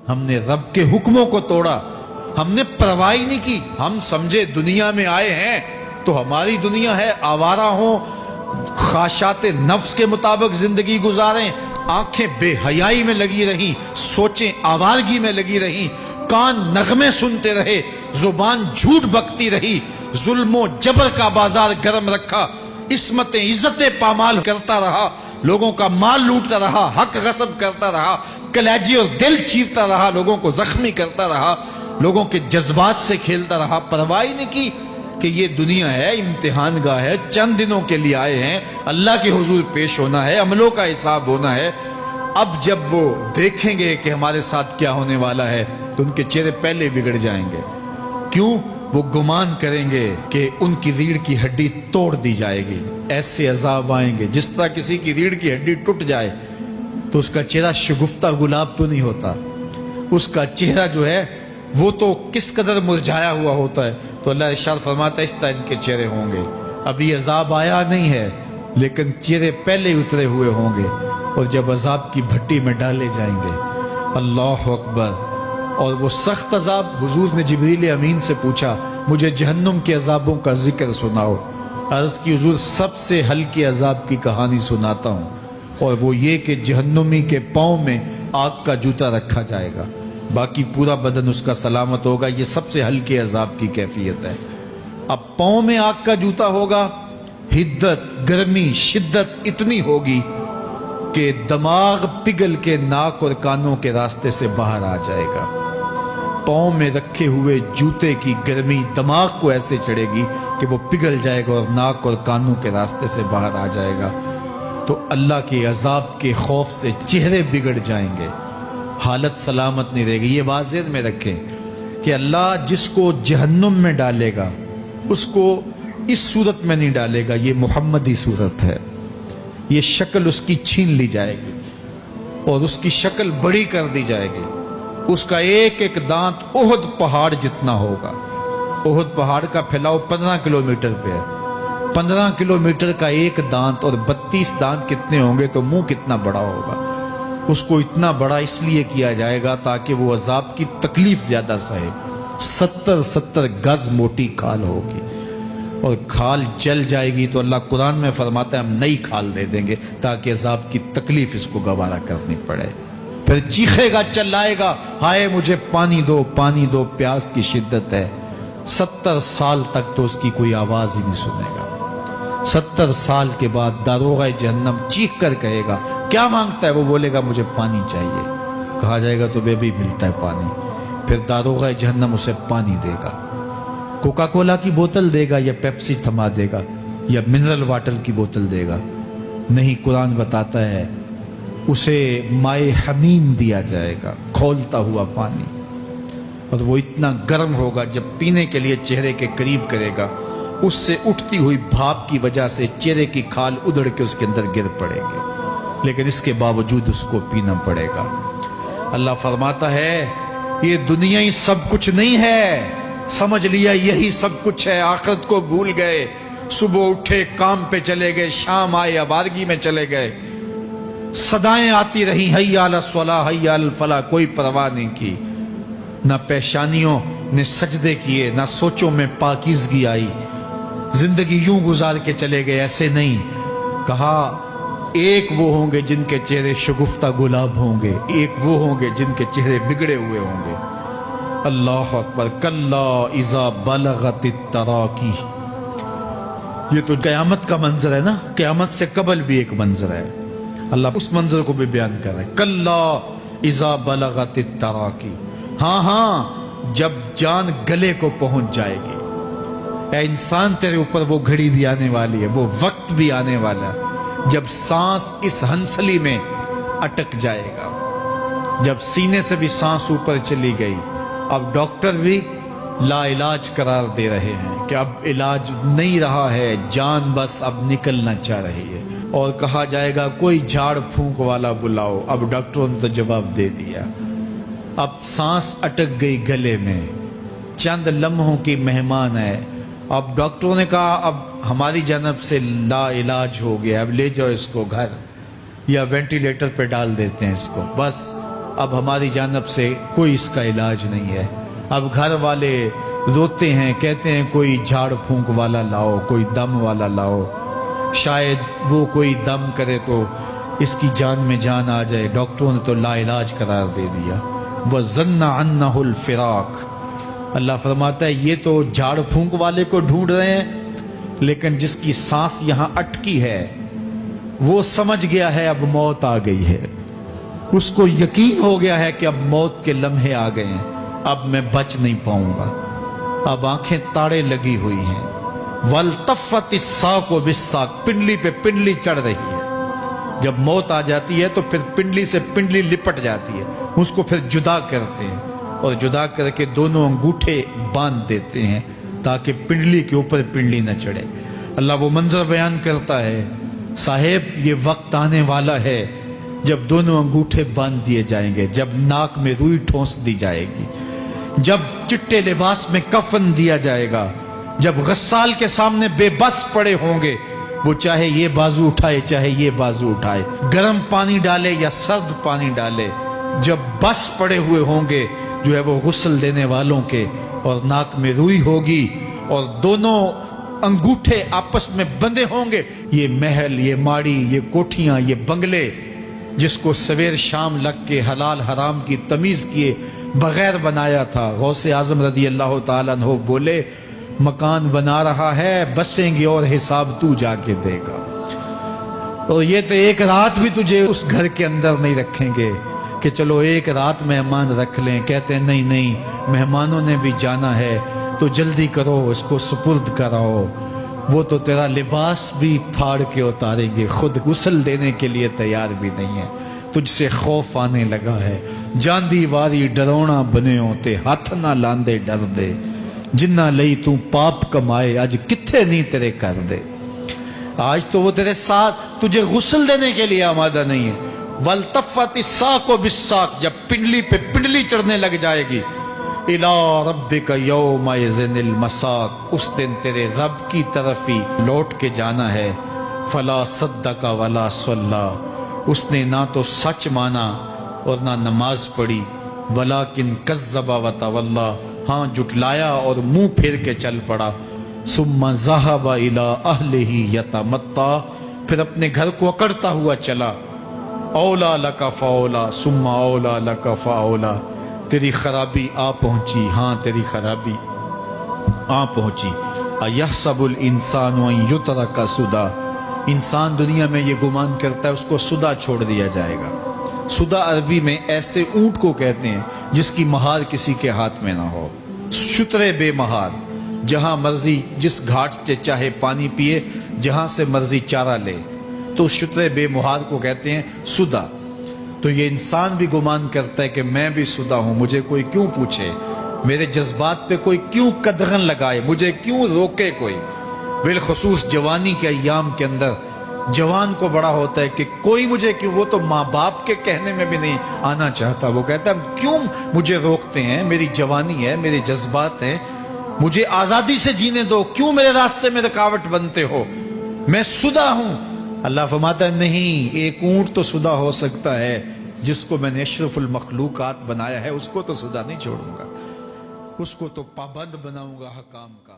ہم نے رب کے حکموں کو توڑا، ہم نے پرواہ ہی نہیں کی۔ ہم سمجھے دنیا میں آئے ہیں تو ہماری دنیا ہے، آوارہ ہوں، خواہشات نفس کے مطابق زندگی گزاریں، آنکھیں بے حیائی میں لگی رہیں، سوچیں آوارگی میں لگی رہیں، کان نغمے سنتے رہے، زبان جھوٹ بکتی رہی، ظلم و جبر کا بازار گرم رکھا، عصمت عزت پامال کرتا رہا، لوگوں کا مال لوٹتا رہا، حق غصب کرتا رہا، کلیجی اور دل چیرتا رہا، لوگوں کو زخمی کرتا رہا، لوگوں کے جذبات سے کھیلتا رہا، پرواہ نہیں کی کہ یہ دنیا ہے، امتحان گاہ ہے، چند دنوں کے لیے آئے ہیں، اللہ کے حضور پیش ہونا ہے، عملوں کا حساب ہونا ہے۔ اب جب وہ دیکھیں گے کہ ہمارے ساتھ کیا ہونے والا ہے تو ان کے چہرے پہلے بگڑ جائیں گے۔ کیوں؟ وہ گمان کریں گے کہ ان کی ریڑھ کی ہڈی توڑ دی جائے گی، ایسے عذاب آئیں گے جس طرح کسی کی ریڑھ کی ہڈی ٹوٹ جائے تو اس کا چہرہ شگفتہ گلاب تو نہیں ہوتا، اس کا چہرہ جو ہے وہ تو کس قدر مرجھایا ہوا ہوتا ہے۔ تو اللہ ارشاد فرماتا ہے اس طرح ان کے چہرے ہوں گے۔ ابھی عذاب آیا نہیں ہے لیکن چہرے پہلے اترے ہوئے ہوں گے، اور جب عذاب کی بھٹی میں ڈالے جائیں گے، اللہ اکبر، اور وہ سخت عذاب، حضور نے جبریل امین سے پوچھا مجھے جہنم کے عذابوں کا ذکر سناؤ۔ عرض کی حضور سب سے ہلکے عذاب کی کہانی سناتا ہوں، اور وہ یہ کہ جہنمی کے پاؤں میں آگ کا جوتا رکھا جائے گا، باقی پورا بدن اس کا سلامت ہوگا۔ یہ سب سے ہلکے عذاب کی کیفیت ہے۔ اب پاؤں میں آگ کا جوتا ہوگا، حدت، گرمی، شدت اتنی ہوگی کہ دماغ پگھل کے ناک اور کانوں کے راستے سے باہر آ جائے گا۔ پاؤں میں رکھے ہوئے جوتے کی گرمی دماغ کو ایسے چڑھے گی کہ وہ پگھل جائے گا اور ناک اور کانوں کے راستے سے باہر آ جائے گا۔ تو اللہ کے عذاب کے خوف سے چہرے بگڑ جائیں گے، حالت سلامت نہیں رہے گی۔ یہ بات ذہن میں رکھیں کہ اللہ جس کو جہنم میں ڈالے گا اس کو اس صورت میں نہیں ڈالے گا، یہ محمدی صورت ہے، یہ شکل اس کی چھین لی جائے گی اور اس کی شکل بڑی کر دی جائے گی۔ اس کا ایک ایک دانت احد پہاڑ جتنا ہوگا۔ احد پہاڑ کا پھیلاؤ 15 کلومیٹر پہ ہے، 15 کلومیٹر کا ایک دانت، اور 32 دانت کتنے ہوں گے تو منہ کتنا بڑا ہوگا۔ اس کو اتنا بڑا اس لیے کیا جائے گا تاکہ وہ عذاب کی تکلیف زیادہ سہے۔ 70 گز موٹی کھال ہوگی، اور کھال جل جائے گی تو اللہ قرآن میں فرماتا ہے ہم نئی کھال دے دیں گے تاکہ عذاب کی تکلیف اس کو گوارا کرنی پڑے۔ پھر چیخے گا، چلائے گا، ہائے مجھے پانی دو، پانی دو، پیاس کی شدت ہے۔ 70 سال تک تو اس کی کوئی آواز ہی نہیں سنے گا۔ 70 سال کے بعد داروغہ جہنم چیخ کر کہے گا کیا مانگتا ہے؟ وہ بولے گا مجھے پانی چاہیے۔ کہا جائے گا تو بے بھی ملتا ہے پانی۔ پھر داروغہ جہنم اسے پانی دے گا، کوکا کولا کی بوتل دے گا یا پیپسی تھما دے گا یا منرل واٹر کی بوتل دے گا؟ نہیں، قرآن بتاتا ہے اسے مائے حمیم دیا جائے گا، کھولتا ہوا پانی، اور وہ اتنا گرم ہوگا جب پینے کے لیے چہرے کے قریب کرے گا اس سے اٹھتی ہوئی بھاپ کی وجہ سے چہرے کی کھال ادھڑ کے اس کے اندر گر پڑے گی، لیکن اس کے باوجود اس کو پینا پڑے گا۔ اللہ فرماتا ہے یہ دنیا ہی سب کچھ نہیں ہے، سمجھ لیا یہی سب کچھ ہے، آخرت کو بھول گئے، صبح اٹھے کام پہ چلے گئے، شام آئے آوارگی میں چلے گئے، صدائیں آتی رہی حی علی الصلاۃ حی علی الفلاح، کوئی پرواہ نہیں کی، نہ پیشانیوں نے سجدے کیے، نہ سوچوں میں پاکیزگی آئی، زندگی یوں گزار کے چلے گئے۔ ایسے نہیں، کہا ایک وہ ہوں گے جن کے چہرے شگفتہ گلاب ہوں گے، ایک وہ ہوں گے جن کے چہرے بگڑے ہوئے ہوں گے۔ اللہ اکبر، کلا اذا بلغت التراقی، یہ تو قیامت کا منظر ہے نا، قیامت سے قبل بھی ایک منظر ہے، اللہ اس منظر کو بھی بیان کر رہا ہے، کلا اذا بلغت التراقی، ہاں جب جان گلے کو پہنچ جائے گی۔ اے انسان تیرے اوپر وہ گھڑی بھی آنے والی ہے، وہ وقت بھی آنے والا ہے جب سانس اس ہنسلی میں اٹک جائے گا، جب سینے سے بھی سانس اوپر چلی گئی، اب ڈاکٹر بھی لا علاج قرار دے رہے ہیں کہ اب علاج نہیں رہا ہے، جان بس اب نکلنا چاہ رہی ہے، اور کہا جائے گا کوئی جھاڑ پھونک والا بلاؤ۔ اب ڈاکٹروں نے تو جواب دے دیا، اب سانس اٹک گئی گلے میں، چند لمحوں کی مہمان ہے، اب ڈاکٹروں نے کہا اب ہماری جانب سے لا علاج ہو گیا، اب لے جاؤ اس کو گھر، یا وینٹیلیٹر پہ ڈال دیتے ہیں اس کو، بس اب ہماری جانب سے کوئی اس کا علاج نہیں ہے. اب گھر والے روتے ہیں، کہتے ہیں کوئی جھاڑ پھونک والا لاؤ، کوئی دم والا لاؤ، شاید وہ کوئی دم کرے تو اس کی جان میں جان آ جائے. ڈاکٹروں نے تو لا علاج قرار دے دیا. وَظَنَّ عَنَّهُ الْفِرَاقُ. اللہ فرماتا ہے یہ تو جھاڑ پھونک والے کو ڈھونڈ رہے ہیں، لیکن جس کی سانس یہاں اٹکی ہے وہ سمجھ گیا ہے اب موت آ گئی ہے. اس کو یقین ہو گیا ہے کہ اب موت کے لمحے آ گئے ہیں، اب میں بچ نہیں پاؤں گا. اب آنکھیں تاڑے لگی ہوئی ہیں. وَالْتَفَّتِ السَّاقُ بِالسَّاقِ. پنڈلی پہ پنڈلی چڑھ رہی ہے. جب موت آ جاتی ہے تو پھر پنڈلی سے پنڈلی لپٹ جاتی ہے، اس کو پھر جدا کرتے ہیں اور جدا کر کے دونوں انگوٹھے باندھ دیتے ہیں تاکہ پنڈلی کے اوپر پنڈلی نہ چڑھے. اللہ وہ منظر بیان کرتا ہے، صاحب یہ وقت آنے والا ہے جب دونوں انگوٹھے باندھ دیے جائیں گے، جب ناک میں روئی ٹھونس دی جائے گی، جب چٹے لباس میں کفن دیا جائے گا، جب غسال کے سامنے بے بس پڑے ہوں گے، وہ چاہے یہ بازو اٹھائے چاہے یہ بازو اٹھائے، گرم پانی ڈالے یا سرد پانی ڈالے، جب بس پڑے ہوئے ہوں گے جو ہے وہ غسل دینے والوں کے، اور ناک میں روئی ہوگی اور دونوں انگوٹھے آپس میں بندھے ہوں گے. یہ محل، یہ ماڑی، یہ کوٹھیاں، یہ بنگلے جس کو سویر شام لگ کے حلال حرام کی تمیز کیے بغیر بنایا تھا، غوث اعظم رضی اللہ تعالیٰ عنہ بولے مکان بنا رہا ہے، بسیں گے اور حساب تو جا کے دے گا. اور یہ تو ایک رات بھی تجھے اس گھر کے اندر نہیں رکھیں گے کہ چلو ایک رات مہمان رکھ لیں. کہتے ہیں نہیں نہیں، مہمانوں نے بھی جانا ہے تو جلدی کرو، اس کو سپرد کراؤ. وہ تو تیرا لباس بھی پھاڑ کے اتاریں گے، خود غسل دینے کے لیے تیار بھی نہیں ہے. تجھ سے خوف آنے لگا ہے. جاندی واری ڈرونا بنے ہوتے، ہاتھ نہ لاندے ڈر دے، جنہ لئی تو پاپ کمائے اج کتھے نہیں تیرے کر دے. آج تو وہ تیرے ساتھ تجھے غسل دینے کے لیے آمادہ نہیں ہے. وَالْتَفَّتِ السَّاقُ بِالسَّاقِ. جب پنڈلی پہ پنڈلی چڑھنے لگ جائے گی، إِلَىٰ رَبِّكَ يَوْمَئِذٍ الْمَسَاقُ. اس دن تیرے رب کی طرف ہی لوٹ کے جانا ہے. فَلَا صَدَّقَ وَلَا صَلَّىٰ. اس نے نہ تو سچ مانا اور نہ نماز پڑھی. وَلَٰكِنْ كَذَّبَ وَتَوَلَّىٰ. ہاں جھٹلایا اور منہ پھیر کے چل پڑا. ثُمَّ ذَهَبَ إِلَىٰ أَهْلِهِ يَتَمَطَّىٰ. پھر اپنے گھر کو اکڑتا ہوا چلا. اولا لک فاولا ثم اولا لک فاولا. تیری خرابی آ پہنچی، ہاں تیری خرابی آ پہنچی. ایحسب الانسان ان یترک سدی. انسان دنیا میں یہ گمان کرتا ہے اس کو سدا چھوڑ دیا جائے گا. سدا عربی میں ایسے اونٹ کو کہتے ہیں جس کی مہار کسی کے ہاتھ میں نہ ہو. شترے بے مہار، جہاں مرضی جس گھاٹ سے چاہے پانی پیے، جہاں سے مرضی چارہ لے، تو شترے بے مہار کو کہتے ہیں سدا. تو یہ انسان بھی گمان کرتا ہے کہ میں بھی سدا ہوں، مجھے کوئی کیوں پوچھے، میرے جذبات پہ کوئی کیوں قدغن لگائے، مجھے کیوں روکے کوئی. بالخصوص جوانی کے ایام کے اندر جوان کو بڑا ہوتا ہے کہ کوئی مجھے کیوں. وہ تو ماں باپ کے کہنے میں بھی نہیں آنا چاہتا. وہ کہتا ہے کیوں مجھے روکتے ہیں، میری جوانی ہے، میرے جذبات ہیں، مجھے آزادی سے جینے دو، کیوں میرے راستے میں رکاوٹ بنتے ہو، میں سدا ہوں. اللہ فرماتا ہے نہیں، ایک اونٹ تو سدا ہو سکتا ہے، جس کو میں نے اشرف المخلوقات بنایا ہے اس کو تو سدا نہیں چھوڑوں گا، اس کو تو پابند بناؤں گا حکام کا.